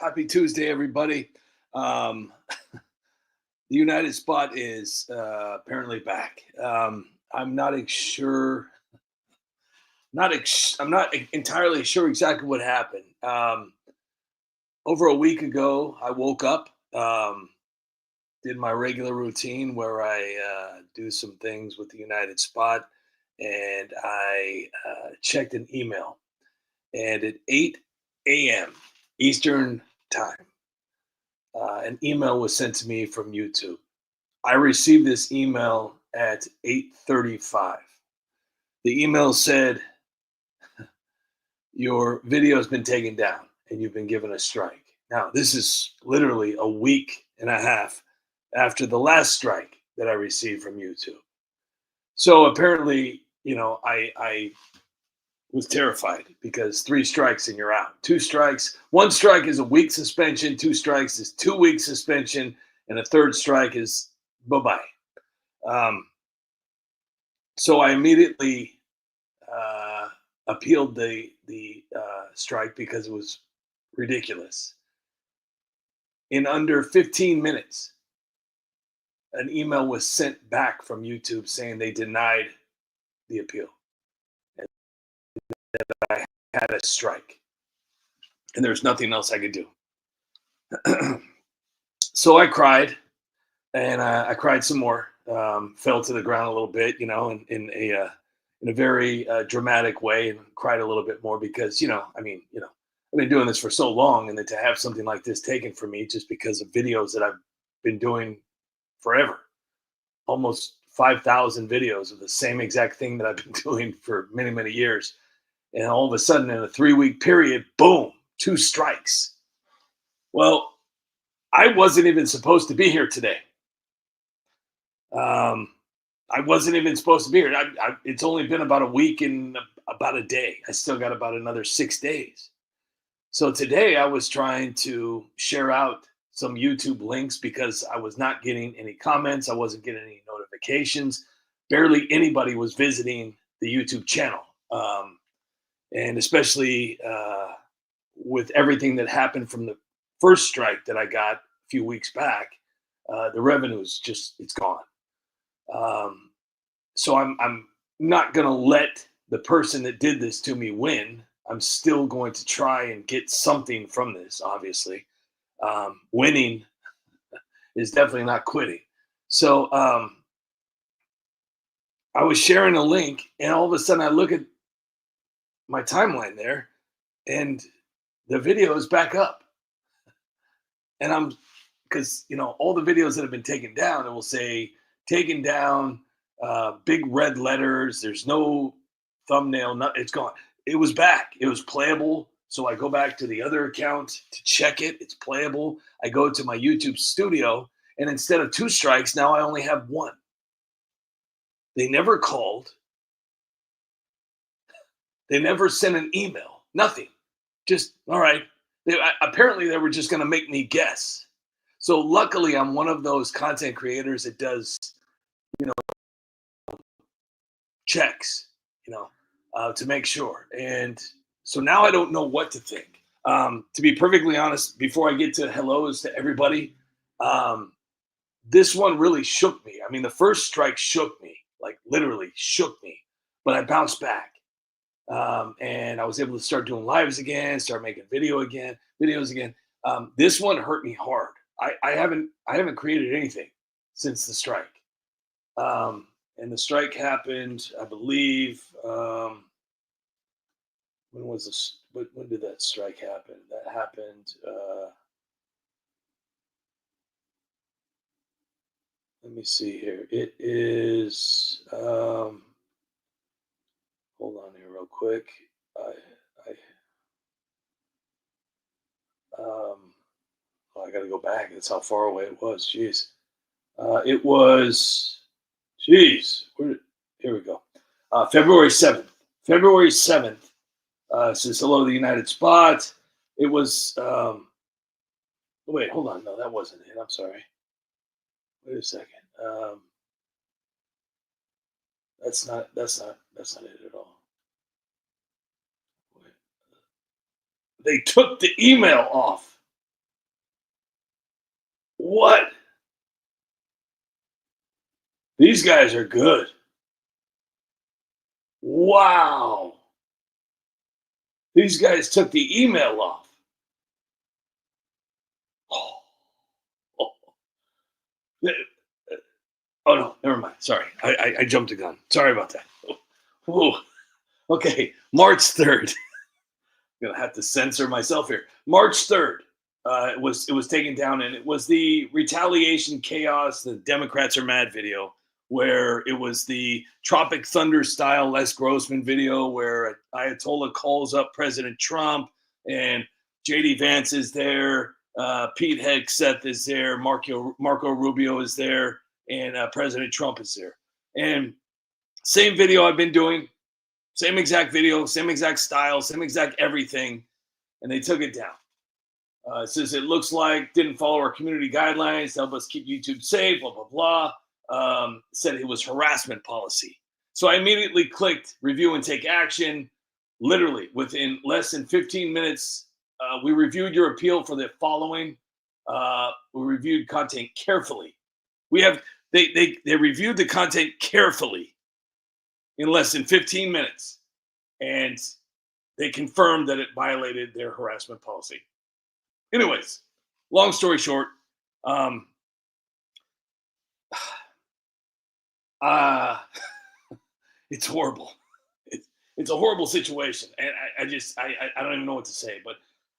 Happy Tuesday, everybody. Um, the United Spot is apparently back. I'm not sure. I'm not entirely sure exactly what happened. Over a week ago, I woke up, did my regular routine where I do some things with the United Spot, and I checked an email. And at 8 a.m. Eastern time, an email was sent to me from YouTube. I received this email at 8:35. The email said, "Your video has been taken down and you've been given a strike." Now, this is literally a week and a half after the last strike that I received from YouTube. So apparently, I was terrified because three strikes and you're out. Two strikes, one strike is a week suspension, two strikes is 2 week suspension, and a third strike is bye bye. Um, so I immediately uh, appealed the strike because it was ridiculous. In under 15 minutes, an email was sent back from YouTube saying they denied the appeal and I had a strike, and there's nothing else I could do. So I cried, and I cried some more. Fell to the ground a little bit, in a very dramatic way, and cried a little bit more because I've been doing this for so long, and then to have something like this taken from me just because of videos that I've been doing forever, almost 5,000 videos of the same exact thing that I've been doing for many many years, and all of a sudden in a 3 week period, boom, two strikes. Well, I wasn't even supposed to be here today. Um, I wasn't even supposed to be here. It's only been about a week and about a day. I still got about another 6 days. So today I was trying to share out some YouTube links because I was not getting any comments. I wasn't getting any notifications. Barely anybody was visiting the YouTube channel. And especially with everything that happened from the first strike that I got a few weeks back, the revenue is just, it's gone. Um, so I'm not going to let the person that did this to me win. I'm still going to try and get something from this, obviously. Winning is definitely not quitting. So I was sharing a link, and all of a sudden I look at my timeline there, and the video is back up. And I'm, because, all the videos that have been taken down, it will say taken down, big red letters. There's no thumbnail. It's gone. It was back. It was playable. So I go back to the other account to check it. It's playable. I go to my YouTube studio, and instead of two strikes, now I only have one. They never called. They never sent an email. Nothing. Just, all right. Apparently, they were just going to make me guess. So luckily, I'm one of those content creators that does, checks, to make sure. And so now I don't know what to think. To be perfectly honest, before I get to hellos to everybody, um, this one really shook me. I mean, the first strike shook me, like literally shook me, but I bounced back. And I was able to start doing lives again, start making videos again. This one hurt me hard. I haven't created anything since the strike. And the strike happened, I believe. When was this? When did that strike happen? That happened. Let me see here. It is. Hold on here, real quick. Um, oh, I got to go back. That's how far away it was. Jeez. It was. Jeez. Here we go. February 7th. February 7th. Says hello to the United Spot. It was. Wait, hold on. No, that wasn't it. I'm sorry. Wait a second. That's not it at all. Wait. They took the email off. What? These guys are good. Wow. These guys took the email off. Oh, oh, th- oh, no, never mind. Sorry. I jumped the gun. Sorry about that. Whoa. Okay. March 3rd. Gonna have to censor myself here. March 3rd, it was taken down, and it was the retaliation chaos. The Democrats are mad video, where it was the Tropic Thunder style Les Grossman video, where Ayatollah calls up President Trump, and JD Vance is there, Pete Hegseth is there, Marco Rubio is there, and President Trump is there, and same video I've been doing, same exact video, same exact style, same exact everything, and they took it down. It says it looks like didn't follow our community guidelines to help us keep YouTube safe, blah, blah, blah. Said it was harassment policy. So I immediately clicked review and take action. Literally within less than 15 minutes, we reviewed your appeal for the following. We reviewed content carefully. We have they reviewed the content carefully in less than 15 minutes, and they confirmed that it violated their harassment policy. Anyways, long story short, um, uh, it's horrible. It's a horrible situation, and I don't even know what to say. But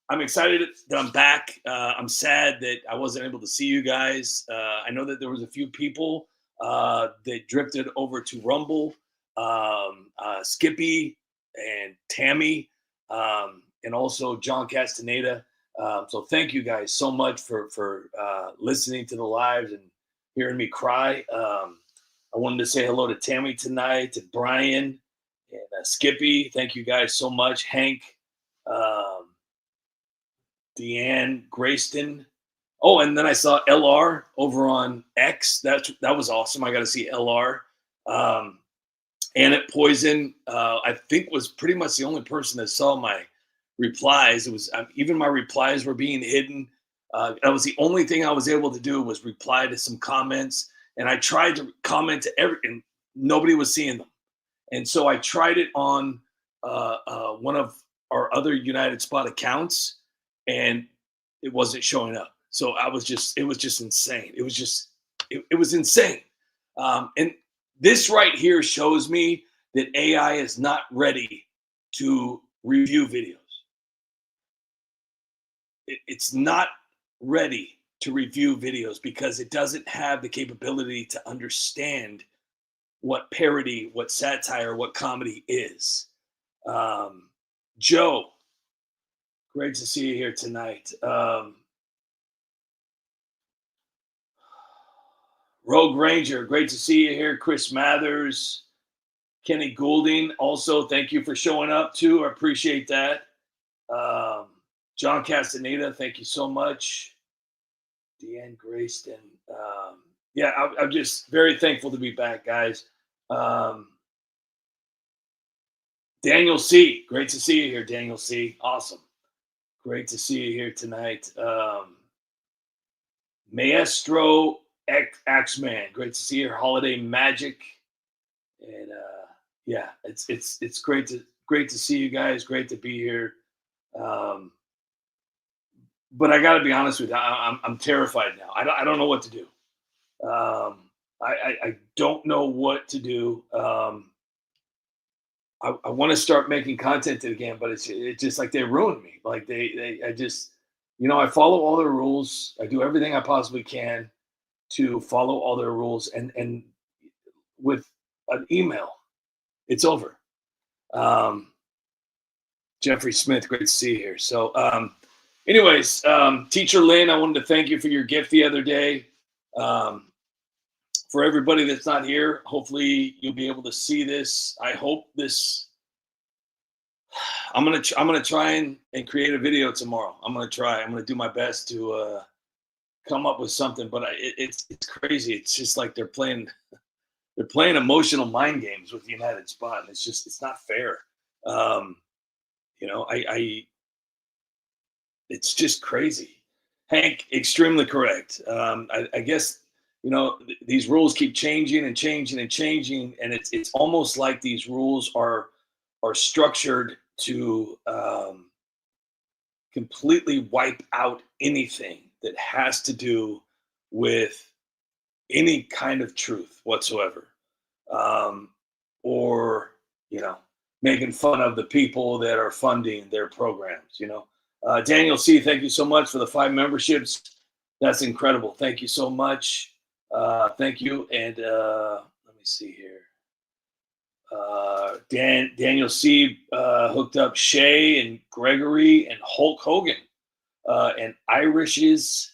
I'm excited that I'm back. I'm sad that I wasn't able to see you guys. I know that there was a few people that drifted over to Rumble, Skippy and Tammy, and also John Castaneda. So thank you guys so much for listening to the lives and hearing me cry. I wanted to say hello to Tammy tonight, to Brian and Skippy. Thank you guys so much. Hank, um, Deanne, Grayston. Oh, and then I saw LR over on X. That was awesome. I got to see LR. Annette Poison, I think, was pretty much the only person that saw my replies. It was even my replies were being hidden. That was the only thing I was able to do was reply to some comments, and I tried to comment to and nobody was seeing them. And so I tried it on one of our other United Spot accounts, and it wasn't showing up. So it was just insane. It was insane. And this right here shows me that AI is not ready to review videos. It's not ready to review videos because it doesn't have the capability to understand what parody, what satire, what comedy is. Joe, great to see you here tonight. Rogue Ranger, great to see you here. Chris Mathers, Kenny Goulding, also thank you for showing up too. I appreciate that. John Castaneda, thank you so much. Deanne Grayston. Yeah, I'm just very thankful to be back, guys. Daniel C, great to see you here, Daniel C. Awesome. Great to see you here tonight. Maestro Axman, great to see your holiday magic. And yeah, it's great to see you guys. Great to be here. But I got to be honest with you, I'm terrified now. I don't know what to do. I don't know what to do. I want to start making content again, but it's just like they ruined me. Like I just, I follow all their rules. I do everything I possibly can to follow all their rules, and with an email, it's over. Jeffrey Smith, great to see you here. So, anyways, Teacher Lynn, I wanted to thank you for your gift the other day. For everybody that's not here, hopefully you'll be able to see this. I hope this. I'm gonna try and create a video tomorrow. I'm gonna do my best to come up with something. But it's crazy. It's just like they're playing emotional mind games with the United Spot, and it's not fair. I it's just crazy. Hank, extremely correct. I guess these rules keep changing and changing and changing, and it's almost like these rules are structured to completely wipe out anything that has to do with any kind of truth whatsoever, um, or you know, making fun of the people that are funding their programs. Daniel C, thank you so much for the 5 memberships. That's incredible. Thank you so much. Thank you. And let me see here. Daniel C hooked up Shay and Gregory and Hulk Hogan and Irishes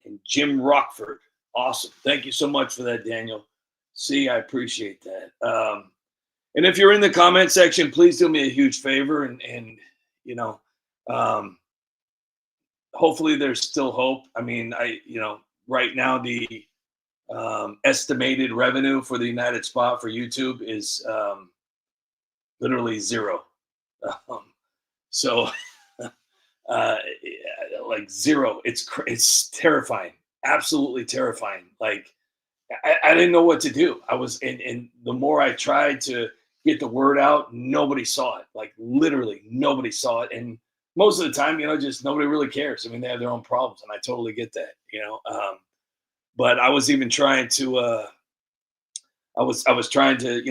and Jim Rockford. Awesome. Thank you so much for that, Daniel. See, I appreciate that. And if you're in the comment section, please do me a huge favor and you know, um, hopefully there's still hope. I mean, right now the estimated revenue for the United Spot for YouTube is literally zero. Um, so like zero. It's terrifying, absolutely terrifying. Like I didn't know what to do. I was, and the more I tried to get the word out, nobody saw it. Like literally, nobody saw it. And most of the time, just nobody really cares. I mean, they have their own problems, and I totally get that. But I was even trying to. I was trying to,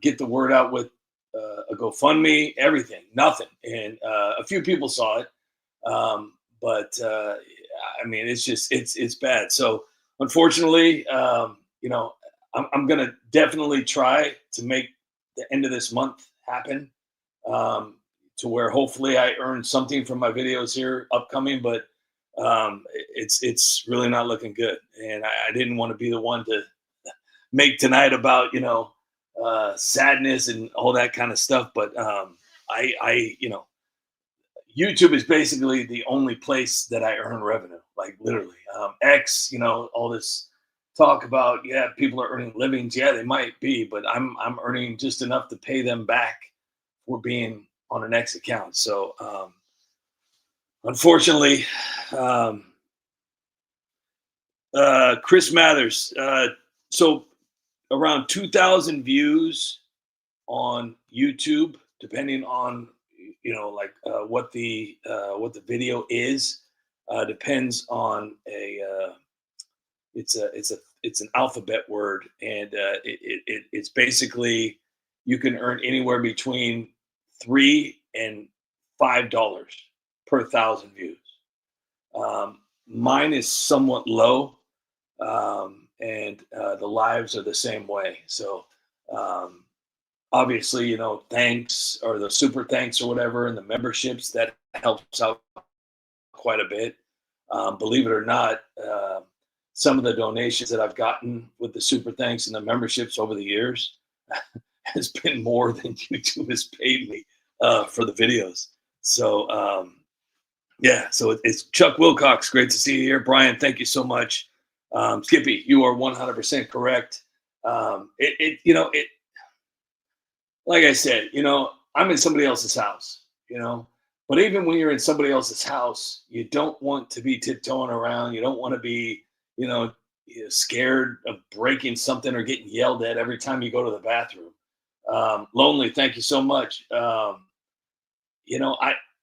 get the word out with a GoFundMe, everything, nothing, and a few people saw it, but I mean, it's bad. So unfortunately, I'm gonna definitely try to make the end of this month happen, to where hopefully I earn something from my videos here upcoming, but it's really not looking good, and I didn't want to be the one to make tonight about sadness and all that kind of stuff. But YouTube is basically the only place that I earn revenue, like literally. X, all this talk about, yeah, people are earning livings. Yeah, they might be, but I'm earning just enough to pay them back for being on an X account. So unfortunately, um, Chris Mathers. So around 2,000 views on YouTube, depending on what the video is. Depends on it's an alphabet word, and it's basically you can earn anywhere between $3 and $5 per 1,000 views. Mine is somewhat low, and the lives are the same way. So um, obviously, thanks or the super thanks or whatever, and the memberships that helps out quite a bit. Believe it or not, some of the donations that I've gotten with the super thanks and the memberships over the years has been more than YouTube has paid me for the videos. So yeah, so it's Chuck Wilcox. Great to see you here, Brian. Thank you so much. Skippy, you are 100% correct. It like I said, I'm in somebody else's house, but even when you're in somebody else's house, you don't want to be tiptoeing around. You don't want to be, you know, scared of breaking something or getting yelled at every time you go to the bathroom. Lonely, thank you so much.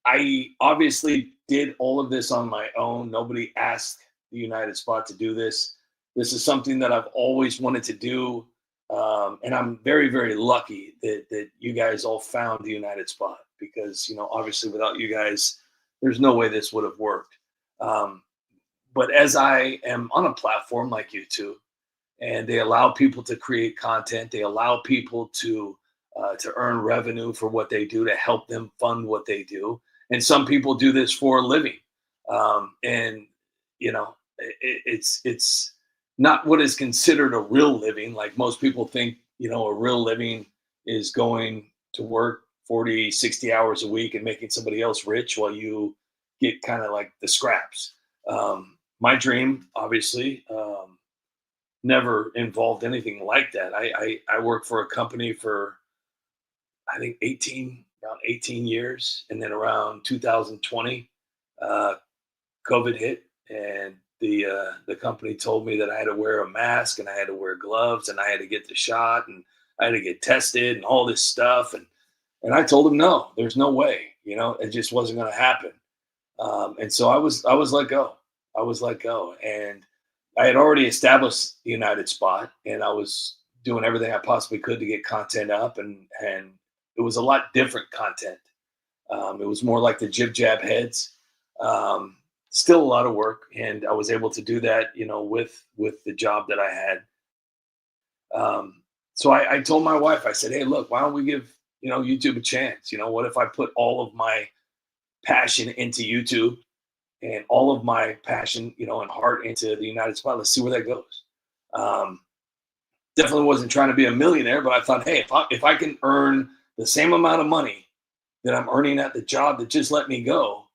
I obviously did all of this on my own. Nobody asked the United Spot to do this. This is something that I've always wanted to do. And I'm very, very lucky that you guys all found the United Spot because, obviously without you guys, there's no way this would have worked. Um, but as I am on a platform like YouTube, and they allow people to create content, they allow people to earn revenue for what they do to help them fund what they do. And some people do this for a living, and it's not what is considered a real living. Like most people think, a real living is going to work 40, 60 hours a week and making somebody else rich while you get kind of like the scraps. My dream, obviously, never involved anything like that. I worked for a company for I think around 18 years, and then around 2020, uh, COVID hit, and the company told me that I had to wear a mask and I had to wear gloves and I had to get the shot and I had to get tested and all this stuff. And I told them no, there's no way. It just wasn't going to happen. And so I was let go. I was let go, and I had already established the United Spot, and I was doing everything I possibly could to get content up, and it was a lot different content. It was more like the jib jab heads. Um, Still a lot of work, and I was able to do that, with the job that I had. So I told my wife, I said, "Hey, look, why don't we give YouTube a chance? What if I put all of my passion into YouTube and all of my passion, and heart into the United Spot. Let's see where that goes." Um, Definitely wasn't trying to be a millionaire, but I thought, hey, if I can earn the same amount of money that I'm earning at the job that just let me go,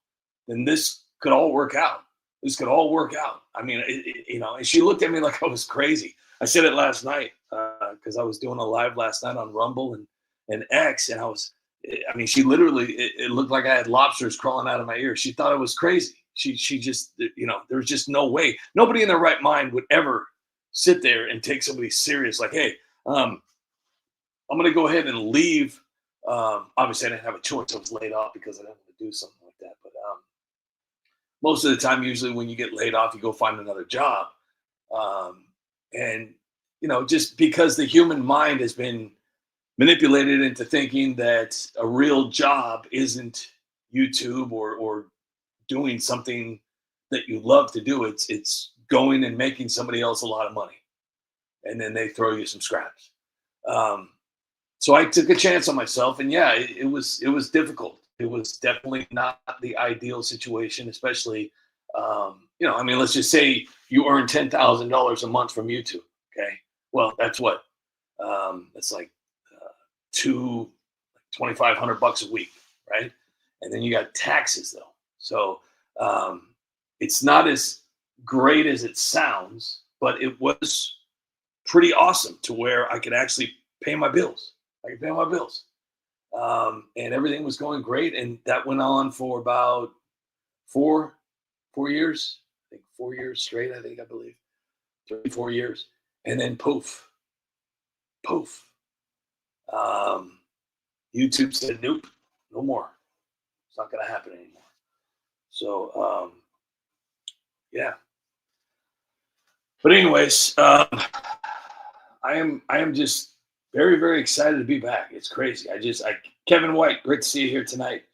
then this could all work out. This could all work out. I mean, and she looked at me like I was crazy. I said it last night because I was doing a live last night on Rumble and X, and I mean, she literally, it looked like I had lobsters crawling out of my ears. She thought it was crazy. She just, there was just no way. Nobody in their right mind would ever sit there and take somebody serious. Like, hey, I'm going to go ahead and leave. Obviously, I didn't have a choice. I was laid off because I didn't want to do something like that. But most of the time, usually when you get laid off, you go find another job. And, just because the human mind has been manipulated into thinking that a real job isn't YouTube or doing something that you love to do. It's going and making somebody else a lot of money, and then they throw you some scraps. Um, so I took a chance on myself, and yeah, it was difficult. It was definitely not the ideal situation, especially I mean, let's just say you earn $10,000 a month from YouTube. Okay, well, that's what it's like two 2,500 bucks a week, right? And then you got taxes though, so it's not as great as it sounds, but it was pretty awesome to where I could actually pay my bills. I could pay my bills, and everything was going great. And that went on for about four years. I think 4 years straight. I believe 3 4 years, and then poof. Um, YouTube said, "Nope, no more. It's not going to happen anymore." So yeah. But anyways, I am just very very excited to be back. It's crazy. I Kevin White, great to see you here tonight.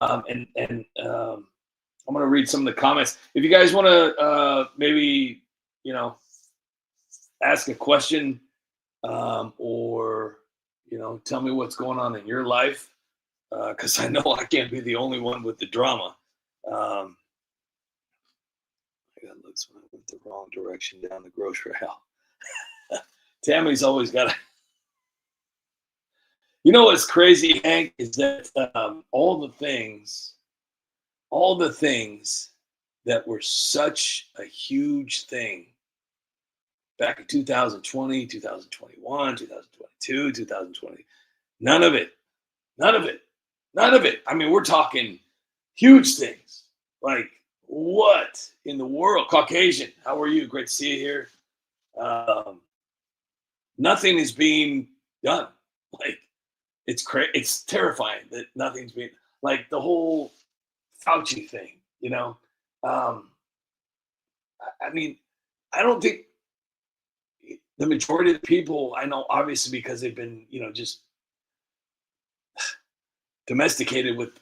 And I'm gonna read some of the comments. If you guys want to maybe ask a question, or tell me what's going on in your life, because I know I can't be the only one with the drama. Um, I got looks when I went the wrong direction down the grocery aisle. Tammy's always got. What's crazy, Hank, is that all the things that were such a huge thing back in 2020, 2021, 2022, 2020, none of it, none of it, none of it. I mean, we're talking huge things. Like, what in the world? Caucasian, how are you? Great to see you here. Um, Nothing is being done. Like, it's terrifying that nothing's being, like, the whole Fauci thing. Um, I mean, I don't think the majority of the people I know, obviously, because they've been, just domesticated with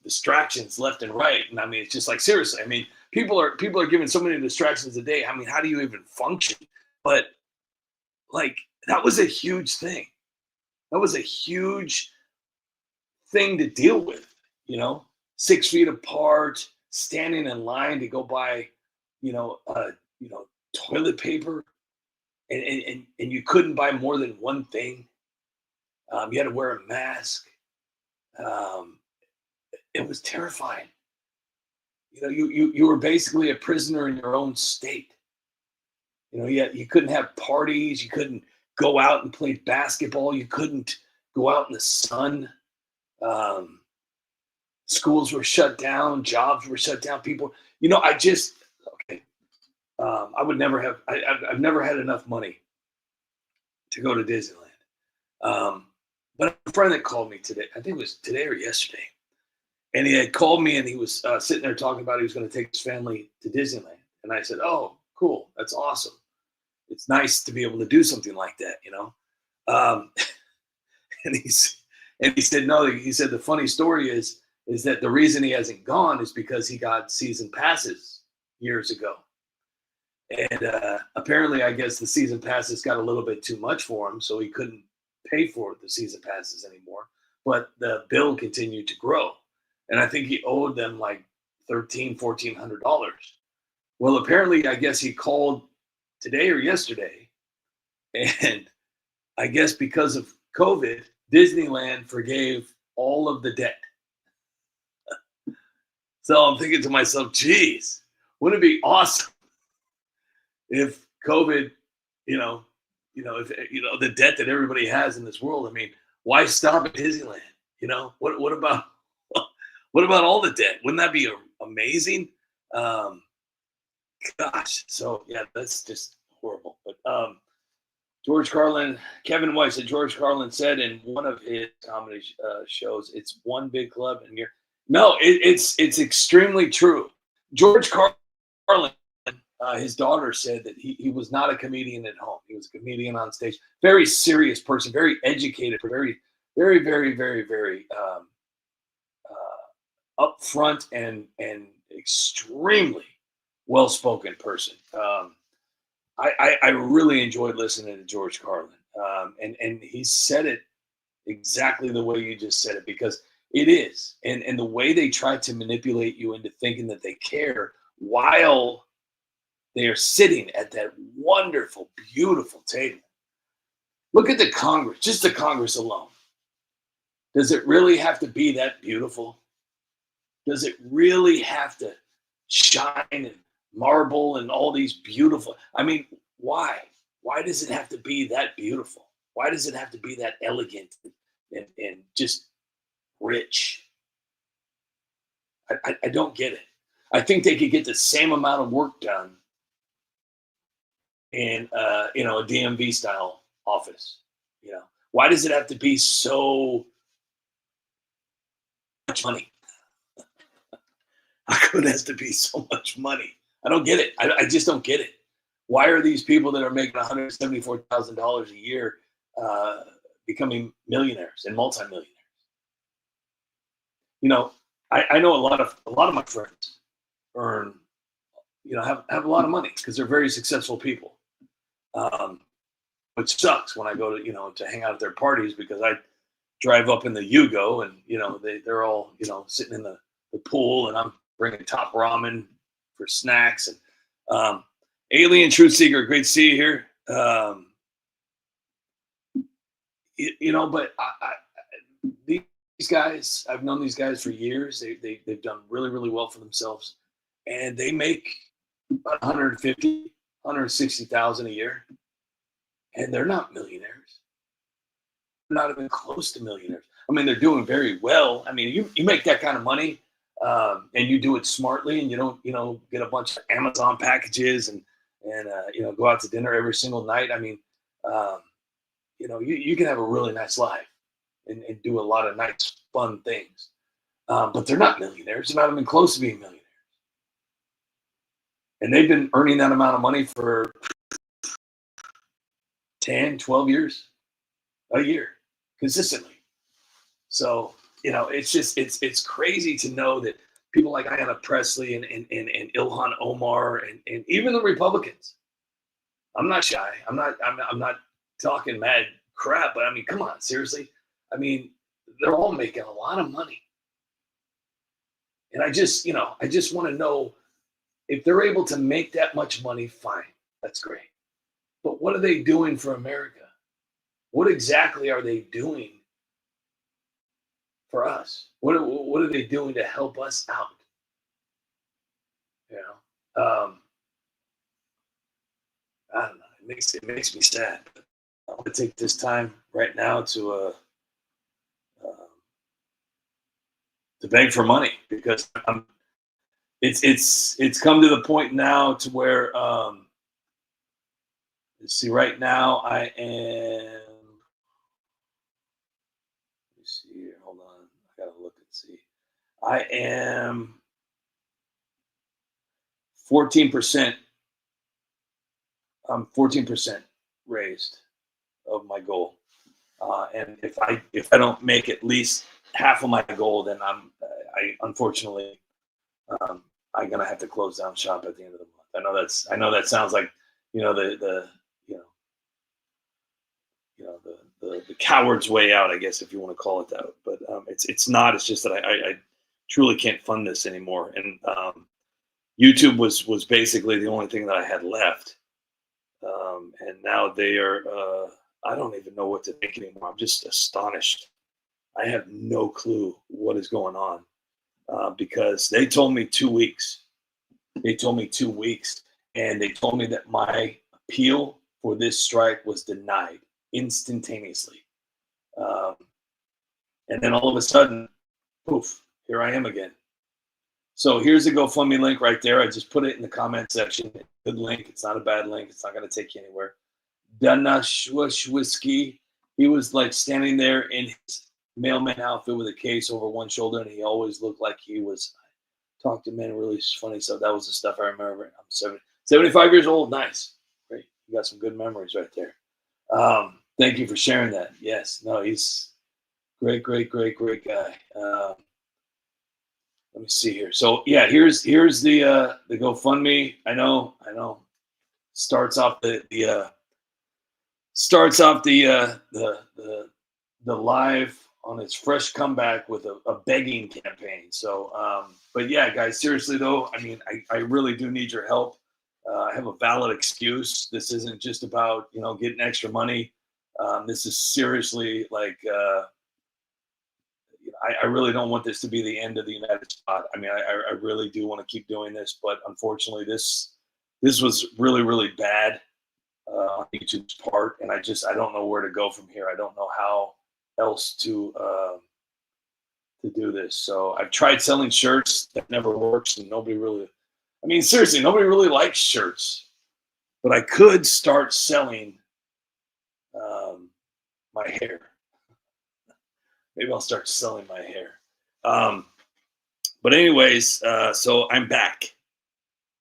distractions left and right. And I mean, it's just like, seriously. I mean, people are given so many distractions a day. I mean, how do you even function? But like, that was a huge thing. That was a huge thing to deal with. 6 feet apart, standing in line to go buy, toilet paper, and you couldn't buy more than one thing. You had to wear a mask. Um, it was terrifying. You were basically a prisoner in your own state. You couldn't have parties. You couldn't go out and play basketball. You couldn't go out in the sun. schools were shut down, jobs were shut down. People, you know, I just okay. I would never have. I've never had enough money to go to Disneyland. Um, but a friend that called me today, I think it was today or yesterday, and he had called me and he was sitting there talking about he was going to take his family to Disneyland. And I said, "Oh, cool, that's awesome. It's nice to be able to do something like that, you know." Um, and he said, "No." He said the funny story is that the reason he hasn't gone is because he got season passes years ago. And apparently, I guess the season passes got a little bit too much for him, so he couldn't pay for the season passes anymore. But the bill continued to grow, and I think he owed them like $1,400. Well, apparently, I guess he called today or yesterday, and I guess because of COVID, Disneyland forgave all of the debt. So I'm thinking to myself, geez, wouldn't it be awesome if COVID, you know, if the debt that everybody has in this world. I mean, why stop at Disneyland? You know, what about what about all the debt? Wouldn't that be amazing? Um, Gosh, so yeah, that's just horrible. But George Carlin, Kevin White said George Carlin said in one of his comedy shows, "It's one big club," and you're no, it's extremely true. George Carlin, his daughter said that he was not a comedian at home. He was a comedian on stage. Very serious person, very educated, very upfront and extremely well spoken person. I really enjoyed listening to George Carlin, and he said it exactly the way you just said it because it is, and the way they try to manipulate you into thinking that they care while they are sitting at that wonderful, beautiful table. Look at the Congress, just the Congress alone. Does it really have to be that beautiful? Does it really have to shine and marble and all these beautiful? I mean, why? Why does it have to be that beautiful? Why does it have to be that elegant and just rich? I don't get it. I think they could get the same amount of work done in a DMV style office. You know, why does it have to be so much money? How come it has to be so much money? I don't get it. I just don't get it. Why are these people that are making $174,000 a year becoming millionaires and multimillionaires? You know, I know a lot of my friends earn, have a lot of money because they're very successful people. Um, which sucks when I go to hang out at their parties because I drive up in the Yugo and they're all sitting in the pool and I'm bringing top ramen for snacks and Alien Truth Seeker, great to see you here. But these guys, I've known these guys for years. They've done really really well for themselves, and they make about 150, 160,000 a year, and they're not millionaires. They're not even close to millionaires. I mean, they're doing very well. I mean, you make that kind of money, and you do it smartly, and you don't get a bunch of Amazon packages and go out to dinner every single night. I mean, um, you can have a really nice life and do a lot of nice fun things, but they're not millionaires. They're not even close to being millionaires, and they've been earning that amount of money for 10, 12 years a year consistently. So, it's crazy to know that people like Ayanna Presley and Ilhan Omar and even the Republicans. I'm not shy. I'm not talking mad crap, but I mean, come on, seriously. I mean, they're all making a lot of money. And I just want to know if they're able to make that much money, fine. That's great. But what are they doing for America? What exactly are they doing for us? What are they doing to help us out? You I don't know. It makes me sad. But I want to take this time right now to uh, to beg for money because it's come to the point now to where let's see, right now I am. Let me see here. Hold on, I gotta look and see. I am 14%. I'm 14% raised of my goal. And if I don't make at least half of my goal, then I unfortunately I'm gonna have to close down shop at the end of the month. I know that sounds like the you know the coward's way out, I guess, if you want to call it that. But it's not. It's just that I truly can't fund this anymore. And YouTube was basically the only thing that I had left. And now they are. I don't even know what to think anymore. I'm just astonished. I have no clue what is going on because they told me 2 weeks. They told me 2 weeks, and they told me that my appeal for this strike was denied instantaneously. Um, and then all of a sudden, poof, here I am again. So here's the GoFundMe link right there. I just put it in the comment section. Good link. It's not a bad link. It's not going to take you anywhere. Danashwishki, he was like standing there in his mailman outfit with a case over one shoulder, and he always looked like he was talk to men, really funny stuff. That was the stuff I remember. I'm 75 years old. Nice. Great. You got some good memories right there. Thank you for sharing that. Yes. No, he's great guy. Let me see here. So yeah, here's the GoFundMe. I know. Starts off the live on its fresh comeback with a begging campaign. So, but yeah, guys, seriously though, I mean, I really do need your help. I have a valid excuse. This isn't just about getting extra money. This is seriously like I really don't want this to be the end of the United Spot. I mean, I really do want to keep doing this, but unfortunately, this was really bad on YouTube's part, and I don't know where to go from here. I don't know how else to do this. So I've tried selling shirts. That never works, and nobody really. I mean, seriously, nobody really likes shirts. But I could start selling my hair. Maybe I'll start selling my hair. But anyways, so I'm back,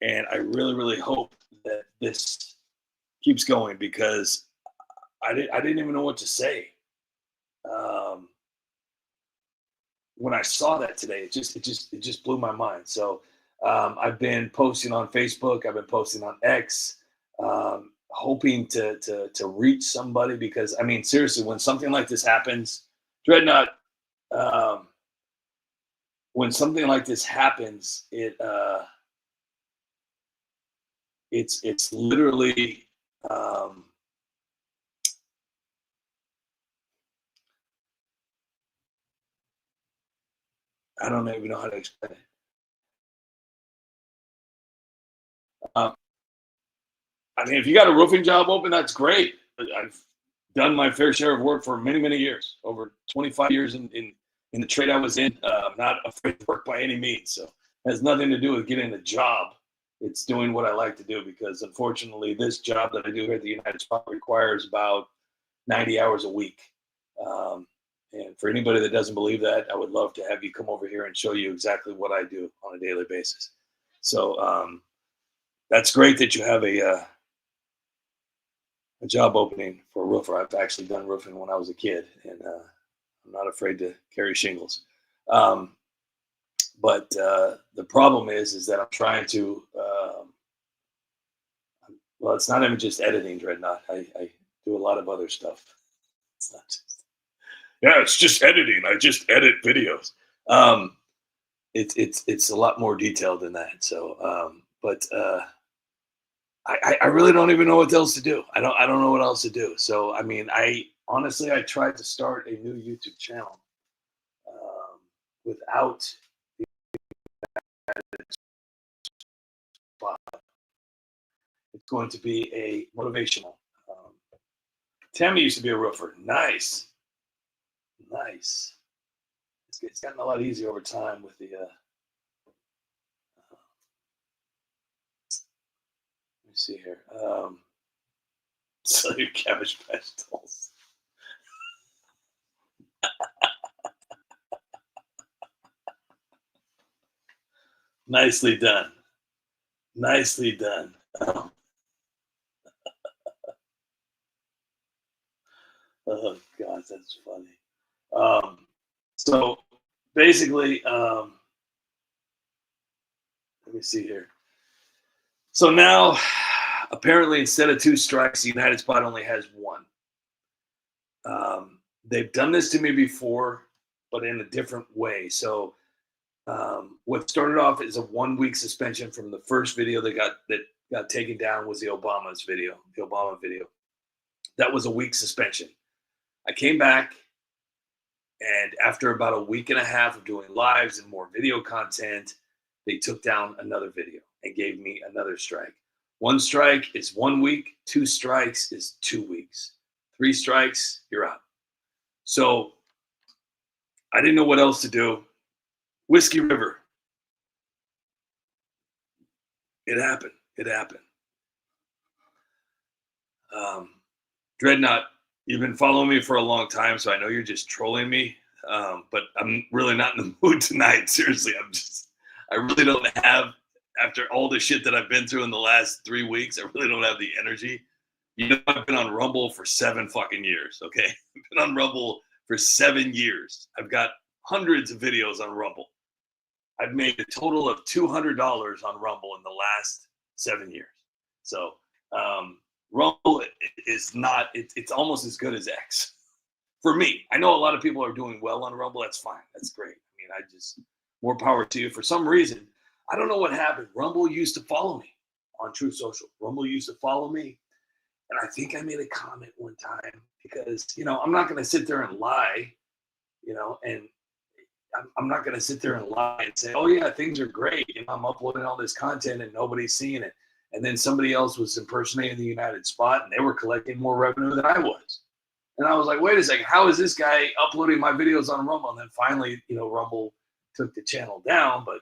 and I really hope that this keeps going because I didn't even know what to say. When I saw that today, it just blew my mind. So I've been posting on Facebook. I've been posting on X, hoping to reach somebody because I mean, seriously, when something like this happens, Dreadnought, when something like this happens, it's literally I don't even know how to explain it. I mean, if you got a roofing job open, that's great. I've done my fair share of work for many years, over 25 years in the trade I was in. I'm not afraid to work by any means. So it has nothing to do with getting a job. It's doing what I like to do because unfortunately, this job that I do here at the United Spot requires about 90 hours a week. And for anybody that doesn't believe that, I would love to have you come over here and show you exactly what I do on a daily basis. So that's great that you have a job opening for a roofer. I've actually done roofing when I was a kid, and I'm not afraid to carry shingles. But the problem is that I'm trying to. Well, it's not even just editing, Dreadnought. I do a lot of other stuff. It's not just. Yeah, it's just editing. I just edit videos. It's a lot more detailed than that. So, but I really don't even know what else to do. I don't know what else to do. So I mean, I honestly tried to start a new YouTube channel without the spot. It's going to be a motivational. Tammy used to be a roofer. Nice. it's gotten a lot easier over time with the. Let me see here. Sell your cabbage patch dolls. Nicely done. Nicely done. Oh God, that's funny. So basically, let me see here. So now, apparently, instead of 2 strikes, the United Spot only has 1. They've done this to me before, but in a different way. So what started off as a 1-week suspension from the first video that got taken down was the Obama video. That was a week suspension. I came back, and after about a week and a half of doing lives and more video content, they took down another video and gave me another strike. 1 strike is 1 week. 2 strikes is 2 weeks. 3 strikes, you're out. So I didn't know what else to do. Whiskey River. It happened. Dreadnought, you've been following me for a long time, so I know you're just trolling me. But I'm really not in the mood tonight. Seriously, I really don't have, after all the shit that I've been through in the last 3 weeks, I really don't have the energy. You know, I've been on Rumble for 7 fucking years, okay? I've been on Rumble for 7 years. I've got hundreds of videos on Rumble. I've made a total of $200 on Rumble in the last 7 years. So Rumble is not, it's almost as good as X. For me, I know a lot of people are doing well on Rumble. That's fine. That's great. I mean, more power to you. For some reason, I don't know what happened. Rumble used to follow me on True Social. Rumble used to follow me. And I think I made a comment one time because, I'm not going to sit there and lie, and I'm not going to sit there and lie and say, oh, yeah, things are great. I'm uploading all this content and nobody's seeing it. And then somebody else was impersonating the United Spot and they were collecting more revenue than I was. And I was like, wait a second, how is this guy uploading my videos on Rumble? And then finally, Rumble took the channel down. But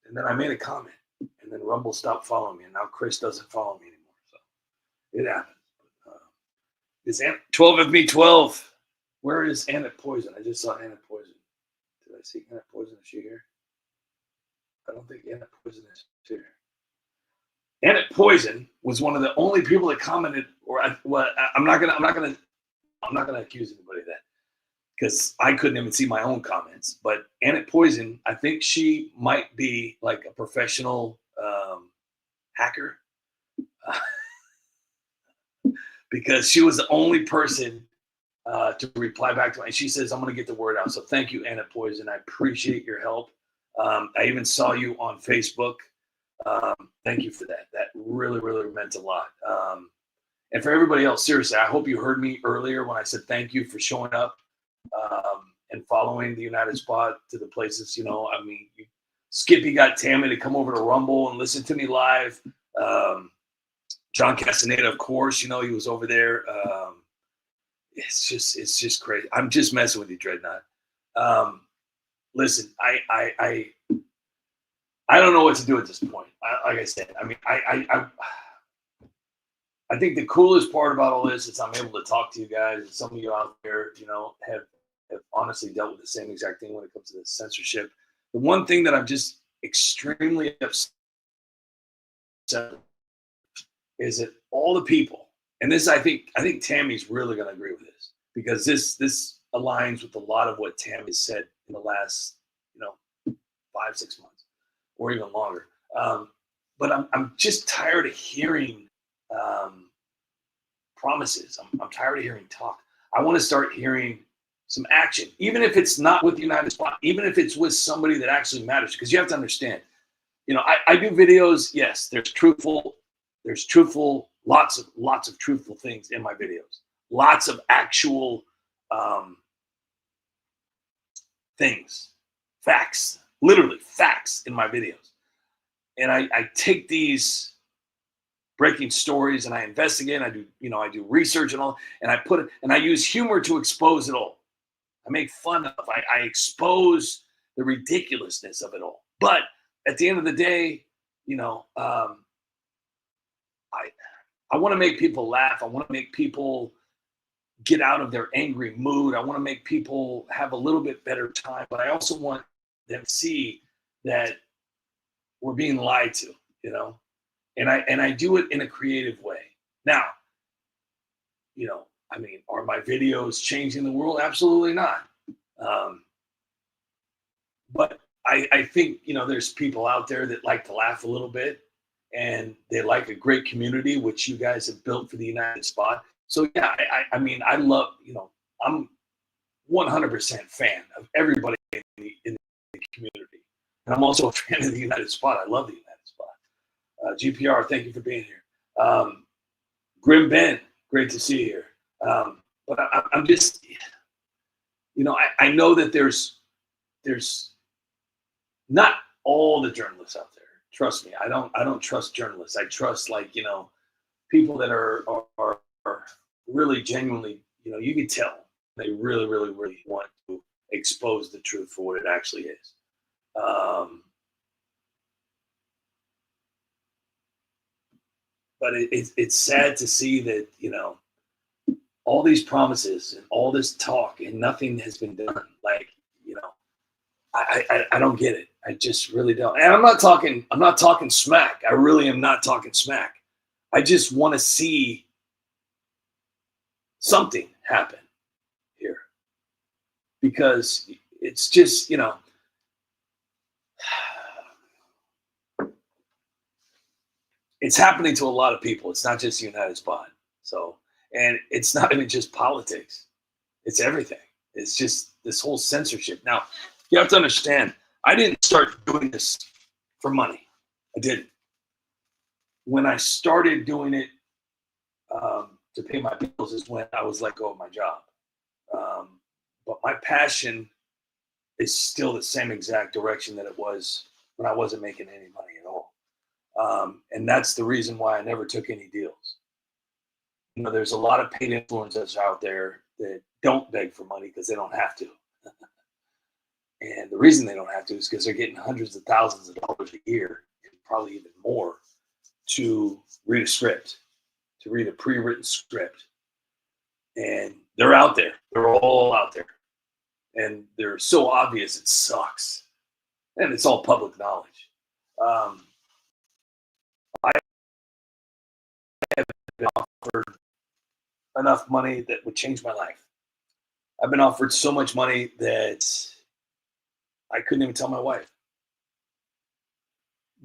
and then I made a comment and then Rumble stopped following me. And now Chris doesn't follow me anymore. So it happens. It's 12 of me 12. Where is Anna Poison? I just saw Anna Poison. Did I see Anna Poison? Is she here? I don't think Anna Poison is here. Anna Poison was one of the only people that commented. I'm not gonna accuse anybody of that because I couldn't even see my own comments. But Anna Poison, I think she might be like a professional hacker because she was the only person to reply back to me. And she says, I'm going to get the word out. So thank you, Anna Poison. I appreciate your help. I even saw you on Facebook. Thank you for that. That really, really meant a lot. And for everybody else, seriously, I hope you heard me earlier when I said thank you for showing up and following the United Spot to the places, Skippy got Tammy to come over to Rumble and listen to me live. John Castaneda, of course, he was over there. It's just crazy. I'm just messing with you, Dreadnought. Listen, I don't know what to do at this point. Like I said, I think the coolest part about all this is I'm able to talk to you guys. And some of you out there, have honestly dealt with the same exact thing when it comes to the censorship. The one thing that I'm just extremely upset is that all the people, and this I think Tammy's really going to agree with this because this aligns with a lot of what Tammy said in the last 5-6 months or even longer. But I'm just tired of hearing promises. I'm tired of hearing talk. I want to start hearing some action, even if it's not with the United Spot, even if it's with somebody that actually matters. Because you have to understand, I do videos. Yes, there's truthful, lots of truthful things in my videos. Lots of actual things, facts, literally facts in my videos. And I take these breaking stories and I investigate. And I do research and all, and I use humor to expose it all. I make fun of. I expose the ridiculousness of it all. But at the end of the day, you know, I I want to make people laugh. I want to make people get out of their angry mood. I want to make people have a little bit better time, but I also want them to see that we're being lied to, you know, and I do it in a creative way. Now, you know, I mean, are my videos changing the world? Absolutely not. Um, but I think, you know, there's people out there that like to laugh a little bit and they like a great community, which you guys have built for the United Spot. So yeah, I mean, I love, you know, I'm 100% fan of everybody in the community. And I'm also a fan of the United Spot. I love the United Spot. GPR, thank you for being here. Grim Ben, great to see you here. But I'm just, you know, I know that there's not all the journalists out there. Trust me, I don't trust journalists. I trust, like, you know, people that are really genuinely, you know, you can tell they really want to expose the truth for what it actually is. But it's sad to see that, you know, all these promises and all this talk and nothing has been done. Like, you know, I don't get it. I just really don't. And I'm not talking smack. I really am not talking smack. I just want to see something happen here, because it's just, you know, it's happening to a lot of people. It's not just the United Spot. So, and it's not even just politics. It's everything. It's just this whole censorship. Now, you have to understand, I didn't start doing this for money. I didn't. When I started doing it to pay my bills is when I was let go of my job. But my passion is still the same exact direction that it was when I wasn't making any money at all. And that's the reason why I never took any deals. You know, there's a lot of paid influencers out there that don't beg for money because they don't have to. And the reason they don't have to is because they're getting hundreds of thousands of dollars a year, and probably even more, to read a script, to read a pre-written script. And they're out there. They're all out there. And they're so obvious it sucks. And it's all public knowledge. I have been offered enough money that would change my life. I've been offered so much money that I couldn't even tell my wife.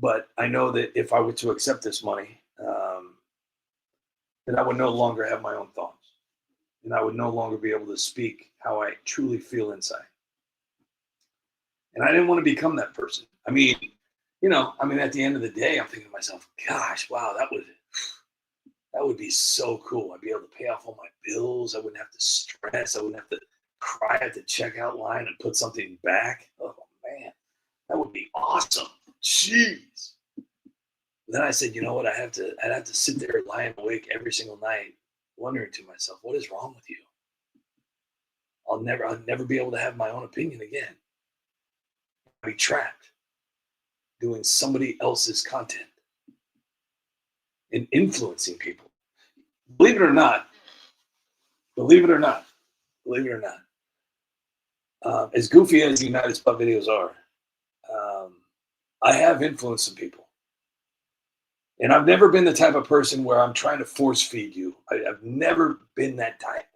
But I know that if I were to accept this money, then I would no longer have my own thoughts. And I would no longer be able to speak how I truly feel inside. And I didn't want to become that person. I mean, you know, I mean, at the end of the day, I'm thinking to myself, gosh, wow, that would be so cool. I'd be able to pay off all my bills. I wouldn't have to stress. I wouldn't have to cry at the checkout line and put something back. Oh man, that would be awesome. Jeez. Then I said, you know what? I'd have to sit there lying awake every single night, wondering to myself, what is wrong with you? I'll never be able to have my own opinion again. I'll be trapped doing somebody else's content and influencing people. Believe it or not, believe it or not, believe it or not, as goofy as the United Spot videos are, I have influenced some people. And I've never been the type of person where I'm trying to force feed you. I've never been that type.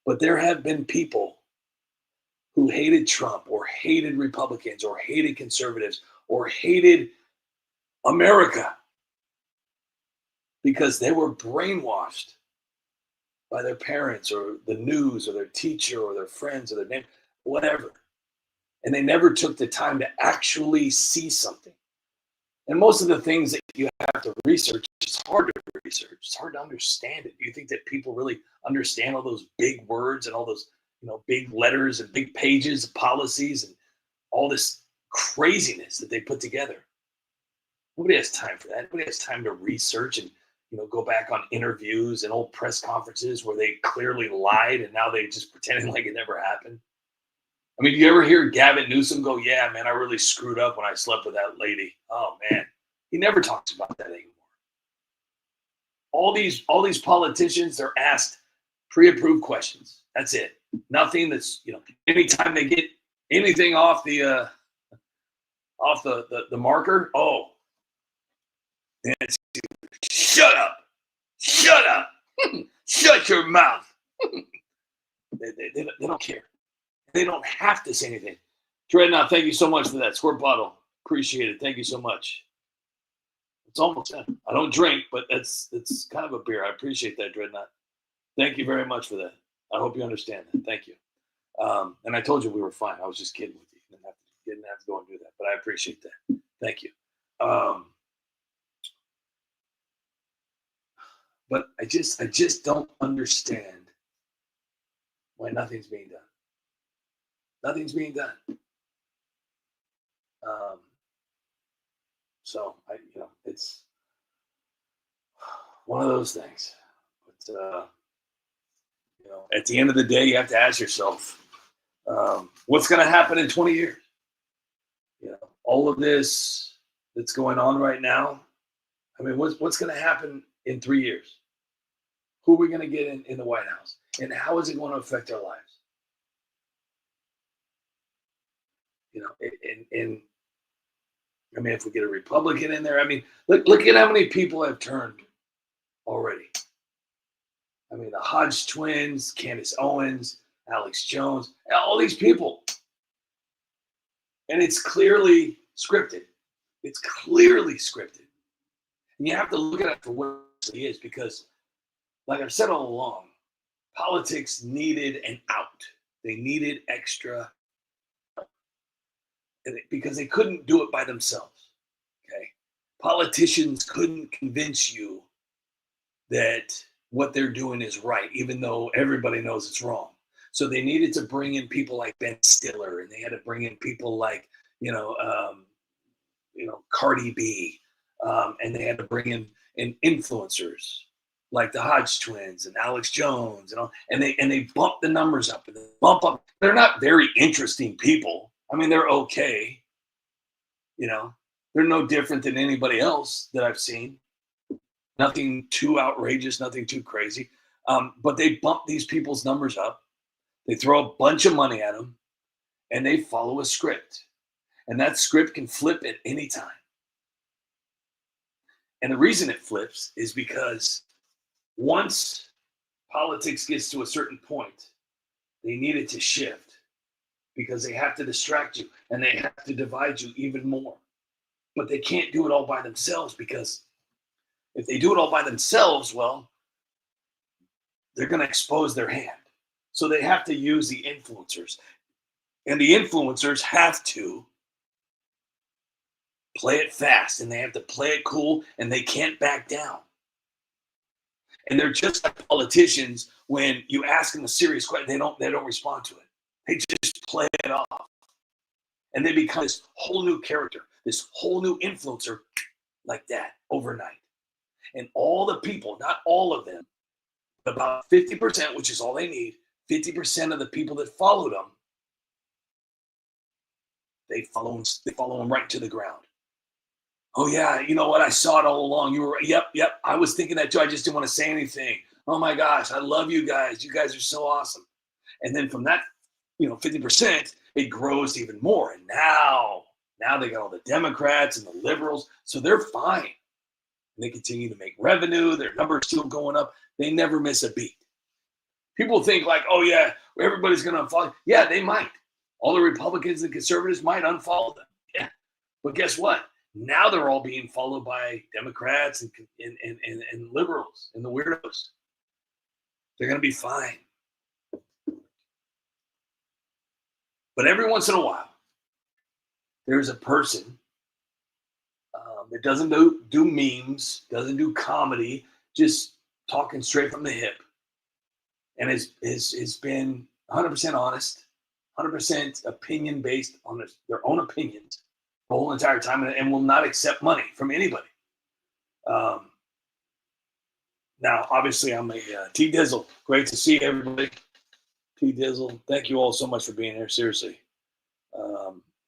But there have been people who hated Trump or hated Republicans or hated conservatives or hated America because they were brainwashed by their parents or the news or their teacher or their friends or their name, whatever. And they never took the time to actually see something. And most of the things that you have to research, it's hard to research. It's hard to understand it. You think that people really understand all those big words and all those, you know, big letters and big pages of policies and all this craziness that they put together? Nobody has time for that. Nobody has time to research and go back on interviews and old press conferences where they clearly lied and now they just pretending like it never happened. I mean, do you ever hear Gavin Newsom go, "Yeah, man, I really screwed up when I slept with that lady"? Oh man, he never talks about that anymore. All these politicians, they're asked pre-approved questions. That's it. Nothing that's anytime they get anything off the marker, oh, it's, shut up, shut up, shut your mouth. They don't care. They don't have to say anything. Dreadnought, thank you so much for that. Squirt bottle, appreciate it. Thank you so much. It's almost done. I don't drink, but it's kind of a beer. I appreciate that, Dreadnought. Thank you very much for that. I hope you understand that. Thank you. And I told you we were fine. I was just kidding with you. Didn't have to go and do that, but I appreciate that. Thank you. But I just don't understand why nothing's being done. Nothing's being done. So it's one of those things. But at the end of the day, you have to ask yourself, what's going to happen in 20 years? All of this that's going on right now. I mean, what's going to happen in 3 years? Who are we going to get in the White House? And how is it going to affect our lives? And I mean, if we get a Republican in there, I mean, look at how many people have turned already. I mean, the Hodge twins, Candace Owens, Alex Jones, all these people. And it's clearly scripted. It's clearly scripted. And you have to look at it for what it is because, like I've said all along, politics needed an out. They needed extra because they couldn't do it by themselves. Okay, politicians couldn't convince you that what they're doing is right, even though everybody knows it's wrong. So they needed to bring in people like Ben Stiller, and they had to bring in people like Cardi B, and they had to bring in influencers like the Hodge twins and Alex Jones, and they bump the numbers up and they bump up. They're not very interesting people. I mean, they're okay. They're no different than anybody else that I've seen. Nothing too outrageous, nothing too crazy. But they bump these people's numbers up. They throw a bunch of money at them, and they follow a script. And that script can flip at any time. And the reason it flips is because once politics gets to a certain point, they need it to shift because they have to distract you and they have to divide you even more. But they can't do it all by themselves because if they do it all by themselves, well, they're going to expose their hand. So they have to use the influencers. And the influencers have to play it fast and they have to play it cool and they can't back down. And they're just like politicians. When you ask them a serious question, they don't respond to it. They just play it off. And they become this whole new character, this whole new influencer like that overnight. And all the people, not all of them, but about 50%, which is all they need, 50% of the people that followed them, they follow them right to the ground. Oh yeah, you know what? I saw it all along. You were, yep. I was thinking that too. I just didn't want to say anything. Oh my gosh, I love you guys. You guys are so awesome. And then from that, 50%, it grows even more. And now they got all the Democrats and the liberals, so they're fine. And they continue to make revenue. Their numbers still going up. They never miss a beat. People think like, oh yeah, everybody's going to unfollow. Yeah, they might. All the Republicans and conservatives might unfollow them. Yeah, but guess what? Now they're all being followed by Democrats and liberals and the weirdos. They're going to be fine. But every once in a while, there's a person that doesn't do memes, doesn't do comedy, just talking straight from the hip, and has been 100% honest, 100% opinion based on their own opinions the whole entire time, and will not accept money from anybody. Now, obviously, I'm a T Dizzle. Great to see everybody. T Dizzle, thank you all so much for being here. Seriously,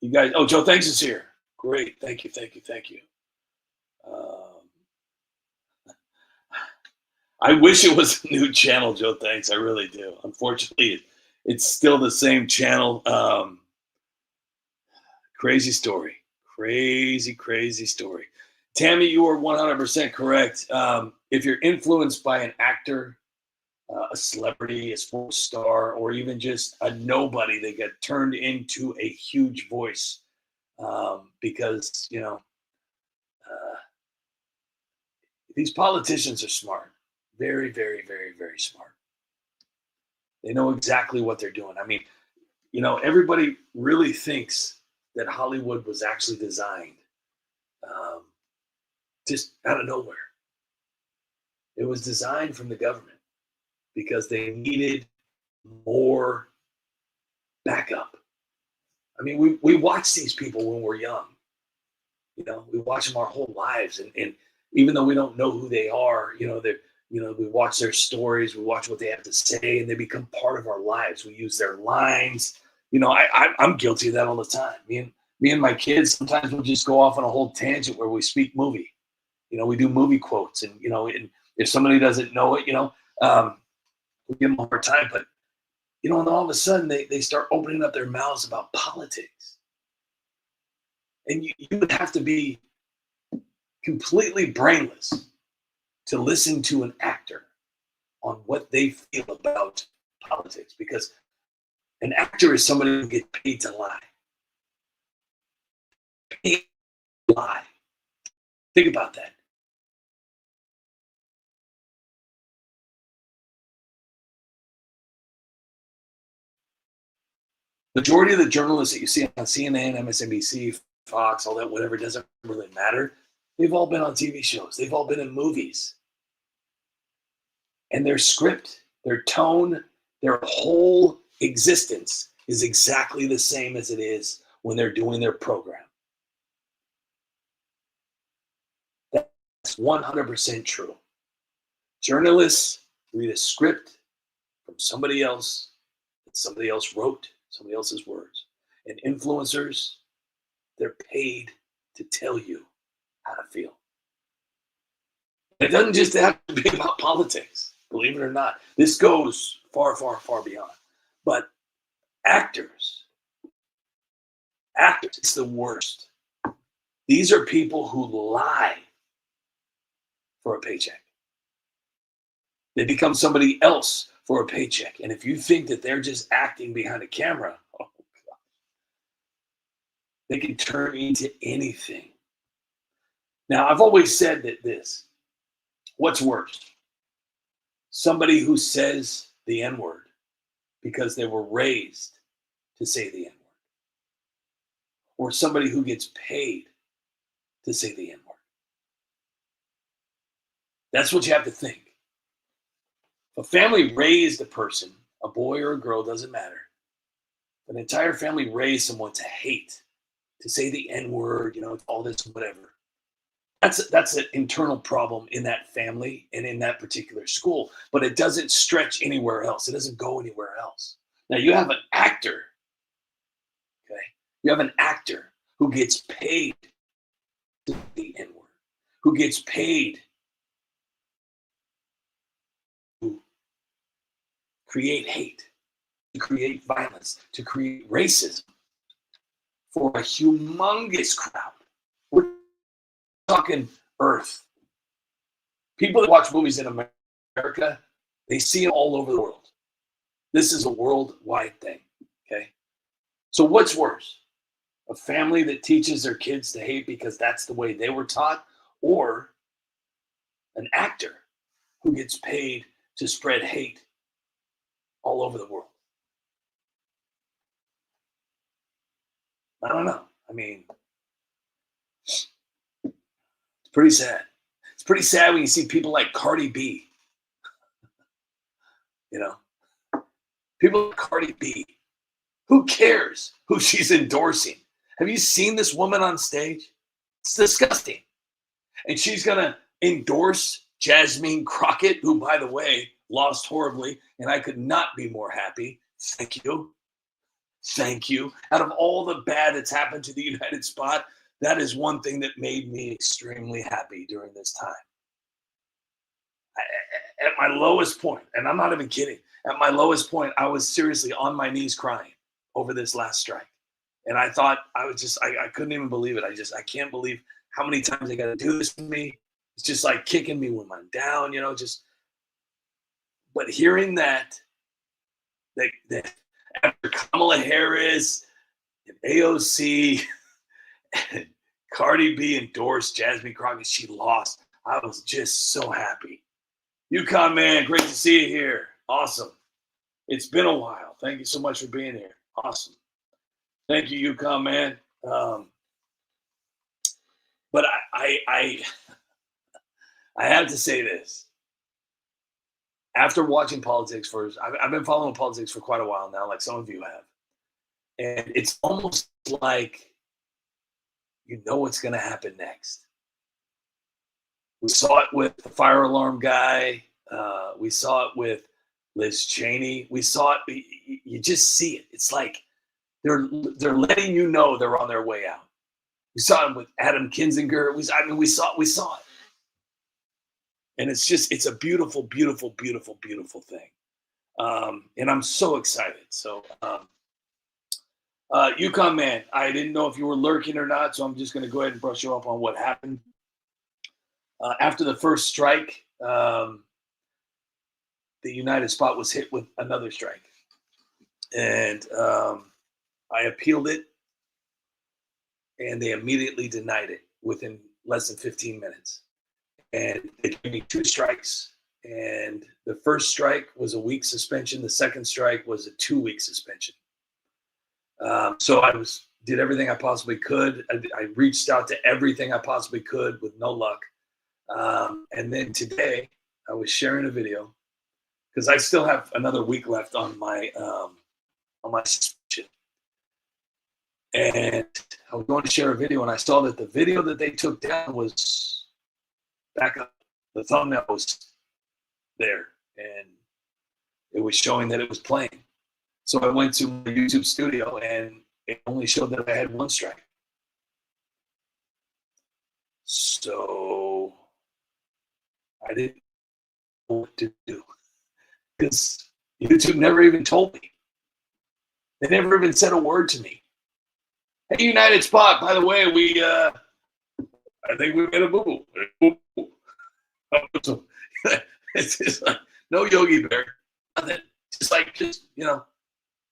you guys. Oh, Joe, thanks is here. Great, thank you, thank you, thank you. Um, I wish it was a new channel, Joe. Thanks, I really do. Unfortunately, it's still the same channel. Crazy story. Crazy, crazy story. Tammy, you are 100% correct. If you're influenced by an actor, a celebrity, a sports star, or even just a nobody, they get turned into a huge voice because, uh, these politicians are smart. Very, very, very, very smart. They know exactly what they're doing. I mean, everybody really thinks that Hollywood was actually designed um, just out of nowhere. It was designed from the government because they needed more backup. I mean, we watch these people when we're young. We watch them our whole lives, and even though we don't know who they are, we watch their stories, we watch what they have to say, and they become part of our lives. We use their lines. I'm guilty of that all the time. Me and my kids sometimes we'll just go off on a whole tangent where we speak movie. We do movie quotes, and if somebody doesn't know it, we give them a hard time. But and all of a sudden they start opening up their mouths about politics, and you would have to be completely brainless to listen to an actor on what they feel about politics, because an actor is somebody who gets paid to lie. Paid to lie. Think about that. Majority of the journalists that you see on CNN, MSNBC, Fox, all that, whatever, doesn't really matter. They've all been on TV shows. They've all been in movies. And their script, their tone, their whole existence is exactly the same as it is when they're doing their program. That's 100% true. Journalists read a script from somebody else that somebody else wrote, somebody else's words. And influencers, they're paid to tell you how to feel. It doesn't just have to be about politics, believe it or not. This goes far, far, far beyond. But actors, it's the worst. These are people who lie for a paycheck. They become somebody else for a paycheck. And if you think that they're just acting behind a camera, oh God, they can turn into anything. Now, I've always said that what's worse? Somebody who says the N word because they were raised to say the N word, or somebody who gets paid to say the N word. That's what you have to think. If a family raised a person, a boy or a girl, doesn't matter. An entire family raised someone to hate, to say the N word, all this, whatever. That's an internal problem in that family and in that particular school, but it doesn't stretch anywhere else. It doesn't go anywhere else. Now you have an actor, okay? You have an actor who gets paid to say the N word, who gets paid to create hate, to create violence, to create racism for a humongous crowd. We're talking Earth. People that watch movies in America, they see them all over the world. This is a worldwide thing, okay? So what's worse? A family that teaches their kids to hate because that's the way they were taught, or an actor who gets paid to spread hate all over the world? I don't know. I mean, it's pretty sad. It's pretty sad when you see people like Cardi B. People like Cardi B. Who cares who she's endorsing? Have you seen this woman on stage? It's disgusting. And she's going to endorse Jasmine Crockett, who, by the way, lost horribly, and I could not be more happy. Thank you. Thank you. Out of all the bad that's happened to the United Spot, that is one thing that made me extremely happy during this time. At my lowest point, and I'm not even kidding, at my lowest point, I was seriously on my knees crying over this last strike. And I thought I couldn't even believe it. I can't believe how many times they got to do this to me. It's just like kicking me when I'm down, but hearing that after Kamala Harris and AOC and Cardi B endorsed Jasmine Crockett, she lost. I was just so happy. UConn, man, great to see you here. Awesome. It's been a while. Thank you so much for being here. Awesome. Thank you, UConn, man. But I have to say this. After watching politics I've been following politics for quite a while now, like some of you have. And it's almost like you know what's going to happen next. We saw it with the fire alarm guy. We saw it with Liz Cheney. We saw it. You just see it. It's like they're letting you know they're on their way out. We saw it with Adam Kinzinger. We saw it. And it's a beautiful, beautiful, beautiful, beautiful thing. And I'm so excited. So, UConn, man, I didn't know if you were lurking or not, so I'm just going to go ahead and brush you up on what happened. After the first strike, the United Spot was hit with another strike. And I appealed it, and they immediately denied it within less than 15 minutes. And they gave me 2 strikes. And the first strike was a week suspension. The second strike was a 2-week suspension. So I did everything I possibly could. I reached out to everything I possibly could with no luck. And then today I was sharing a video because I still have another week left on my suspension. And I was going to share a video, and I saw that the video that they took down was back up. The thumbnail was there, and it was showing that it was playing. So I went to my YouTube studio, and it only showed that I had 1 strike. So I didn't know what to do because YouTube never even told me. They never even said a word to me. Hey, United Spot, by the way, I think we made a boo-boo. It's just like, no Yogi Bear, nothing. Just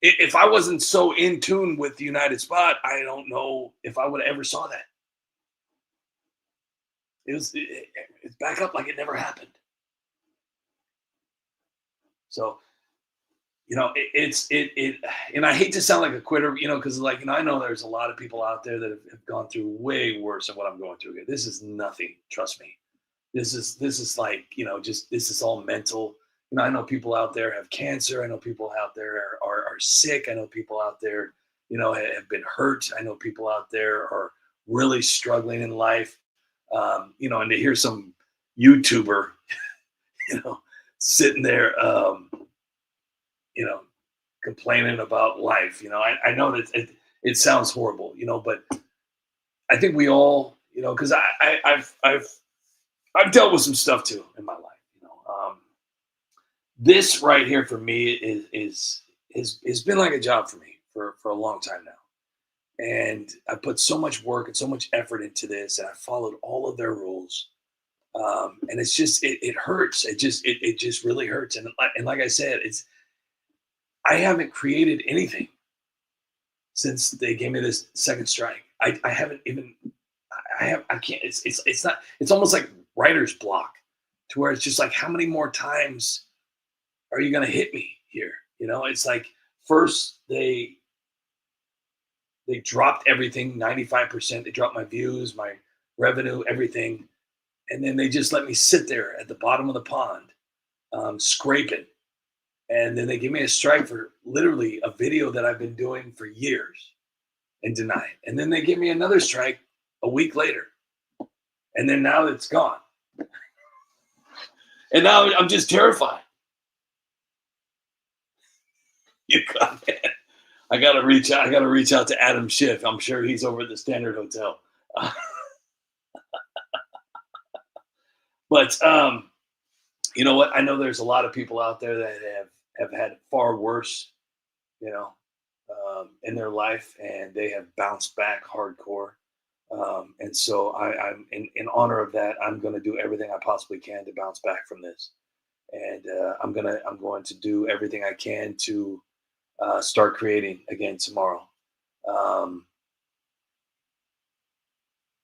if I wasn't so in tune with the United Spot, I don't know if I would have ever saw that. It's back up like it never happened. So, and I hate to sound like a quitter, because I know there's a lot of people out there that have gone through way worse than what I'm going through here. This is nothing. Trust me. This is like, this is all mental. I know people out there have cancer. I know people out there are sick. I know people out there, have been hurt. I know people out there are really struggling in life. And to hear some YouTuber, sitting there, complaining about life, I know that it sounds horrible, but I think we all, because I've dealt with some stuff too in my life. This right here for me has been like a job for me for a long time now. And I put so much work and so much effort into this, and I followed all of their rules. And it's just, it hurts. It just really hurts. And like I said, I haven't created anything since they gave me this second strike. I haven't even, I can't, it's not, it's almost like writer's block to where it's just like, how many more times are you going to hit me here? It's like, first they dropped everything, 95%. They dropped my views, my revenue, everything. And then they just let me sit there at the bottom of the pond, scraping. And then they give me a strike for literally a video that I've been doing for years and deny it. And then they give me another strike a week later. And then now it's gone. And now I'm just terrified. You got man. I gotta reach out. I gotta reach out to Adam Schiff. I'm sure he's over at the Standard Hotel. Uh, but you know what? I know there's a lot of people out there that have had far worse, you know, in their life, and they have bounced back hardcore. And so I'm in honor of that. I'm going to do everything I possibly can to bounce back from this, and I'm going to do everything I can to start creating again tomorrow. Um,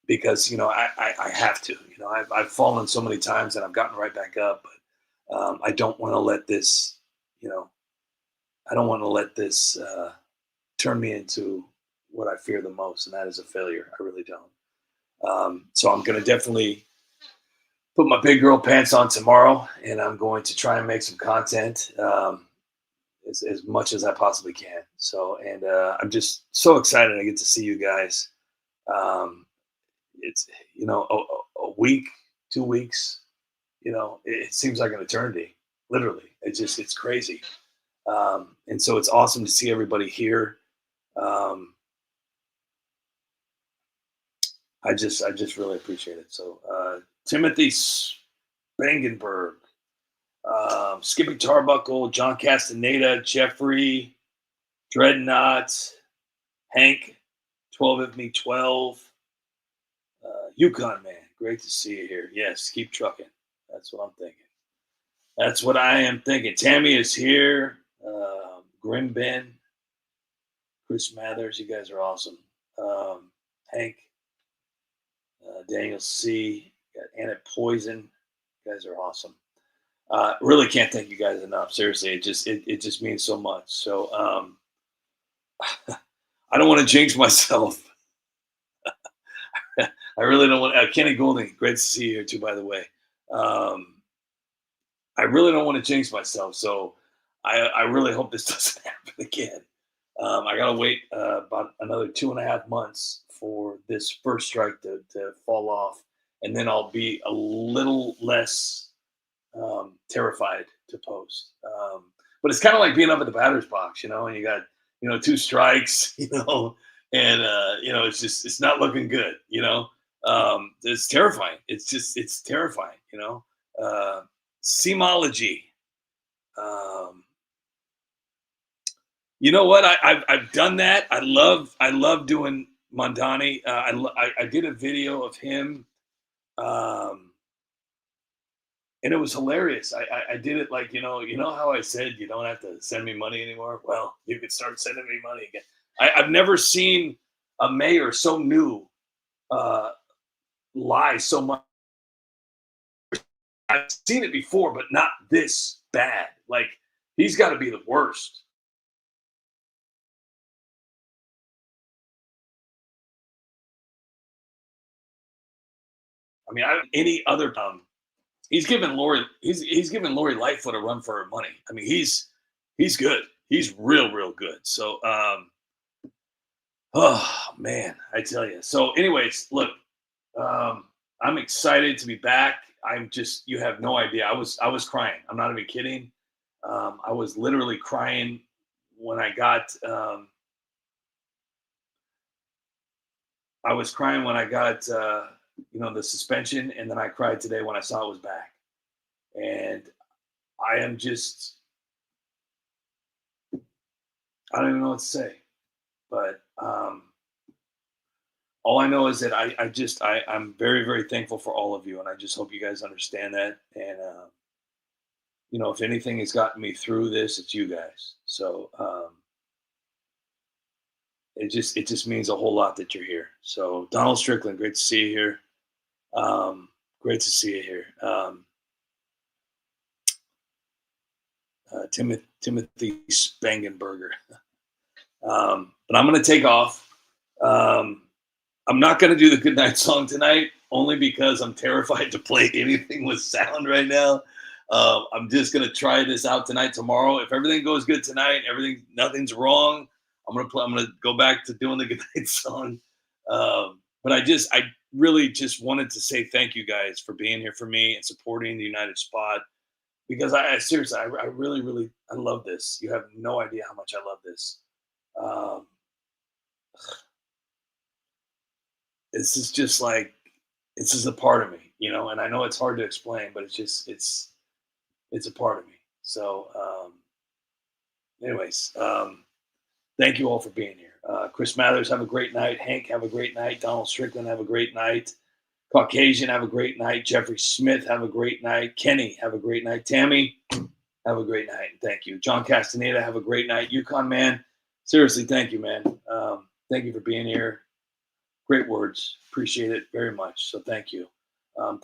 because I have to. I've fallen so many times and I've gotten right back up, but I don't want to let this. You know, I don't want to let this turn me into what I fear the most, and that is a failure. I really don't. So I'm going to definitely put my big girl pants on tomorrow, and I'm going to try and make some content as much as I possibly can. So, and I'm just so excited I get to see you guys. Um, it's a week, 2 weeks. It seems like an eternity. Literally, it's crazy. And so it's awesome to see everybody here. Um, I just really appreciate it. So Timothy Spangenberg, Skippy Tarbuckle, John Castaneda, Jeffrey, Dreadnought, Hank, 12 of me 12, Yukon man, great to see you here. Yes, keep trucking. That's what I'm thinking. That's what I am thinking. Tammy is here. Grim Ben, Chris Mathers, you guys are awesome. Hank, Daniel C, got Anna Poison, you guys are awesome. Really can't thank you guys enough. Seriously, it just means so much. So I don't want to jinx myself. I really don't want. Kenny Golding, great to see you here too. By the way, um, I really don't want to jinx myself. So I really hope this doesn't happen again. I gotta wait about another 2.5 months for this first strike to fall off, and then I'll be a little less terrified to post. But it's kind of like being up at the batter's box, and you got two strikes, and it's not looking good, it's terrifying. It's terrifying, Uh, Seamology. Um, you know what? I've done that. I love doing Mondani. I did a video of him. Um, and it was hilarious. I did it like how I said you don't have to send me money anymore. Well, you could start sending me money again. I've never seen a mayor so new uh, lie so much. I've seen it before, but not this bad. Like he's got to be the worst. I mean, any other he's given Lori Lightfoot a run for her money. I mean, he's good. He's real good. So oh man, I tell you. So, anyways, look, I'm excited to be back. You have no idea. I was crying. I'm not even kidding. I was literally crying when I got. I was crying when I got the suspension, and then I cried today when I saw it was back. And I am just, I don't even know what to say, but all I know is that I'm very, very thankful for all of you. And I just hope you guys understand that. And, if anything has gotten me through this, it's you guys. So it just means a whole lot that you're here. So Donald Strickland, great to see you here. Great to see you here. Timothy Spangenberger. But I'm going to take off. I'm not going to do the goodnight song tonight, only because I'm terrified to play anything with sound right now. I'm just going to try this out tonight, tomorrow. If everything goes good tonight, nothing's wrong, I'm going to go back to doing the goodnight song. But I really just wanted to say thank you guys for being here for me and supporting the United Spot. because I seriously, I really, really, I love this. You have no idea how much I love this. Um, this is just like this is a part of me, and I know it's hard to explain, but it's a part of me. So, anyways, thank you all for being here. Chris Mathers, have a great night. Hank, have a great night. Donald Strickland, have a great night. Caucasian, have a great night. Jeffrey Smith, have a great night. Kenny, have a great night. Tammy, have a great night. Thank you. John Castaneda, have a great night. Yukon man, seriously, thank you, man. Thank you for being here. Great words. Appreciate it very much. So thank you.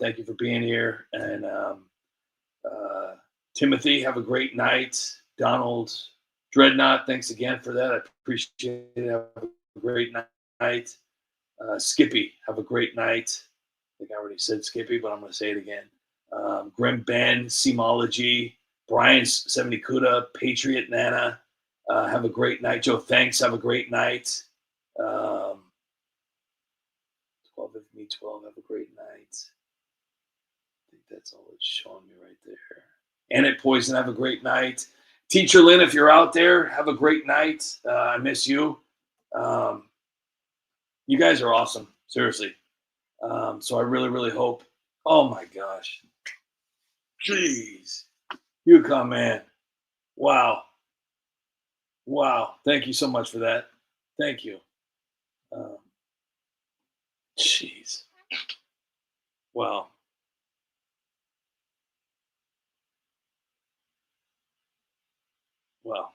Thank you for being here. And uh, Timothy, have a great night. Donald Dreadnought, thanks again for that. I appreciate it. Have a great night. Skippy, have a great night. I think I already said Skippy, but I'm going to say it again. Grim Ben, Seamology, Brian 70 Kuda, Patriot Nana, have a great night. Joe, thanks. Have a great night. 12 of me, 12, have a great night. I think that's all it's showing me right there. Annette Poison, have a great night. Teacher Lynn, if you're out there, have a great night. I miss you. You guys are awesome, seriously. So I really, really hope. Oh my gosh. Jeez. Yukon man. Wow. Wow. Thank you so much for that. Thank you. Jeez. Wow. Wow.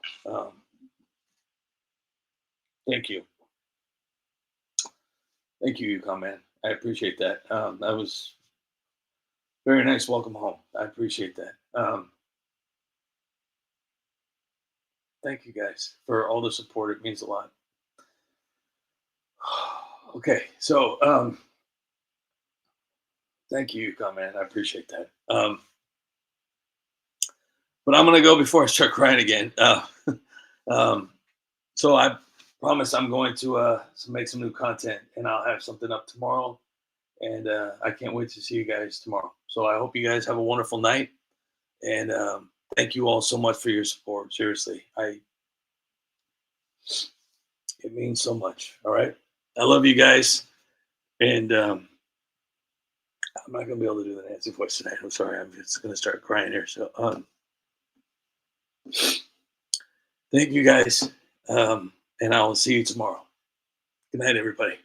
Thank you. Thank you, Yukon man. I appreciate that. That was very nice. Welcome home. I appreciate that. Thank you guys for all the support. It means a lot. Okay, so thank you, Yukon man. I appreciate that. But I'm gonna go before I start crying again. Um, so I promise I'm going to make some new content, and I'll have something up tomorrow. And I can't wait to see you guys tomorrow. So I hope you guys have a wonderful night, and thank you all so much for your support. Seriously, it means so much. All right, I love you guys, and I'm not gonna be able to do the Nancy voice tonight. I'm sorry. I'm just gonna start crying here. So thank you guys, and I will see you tomorrow. Good night, everybody.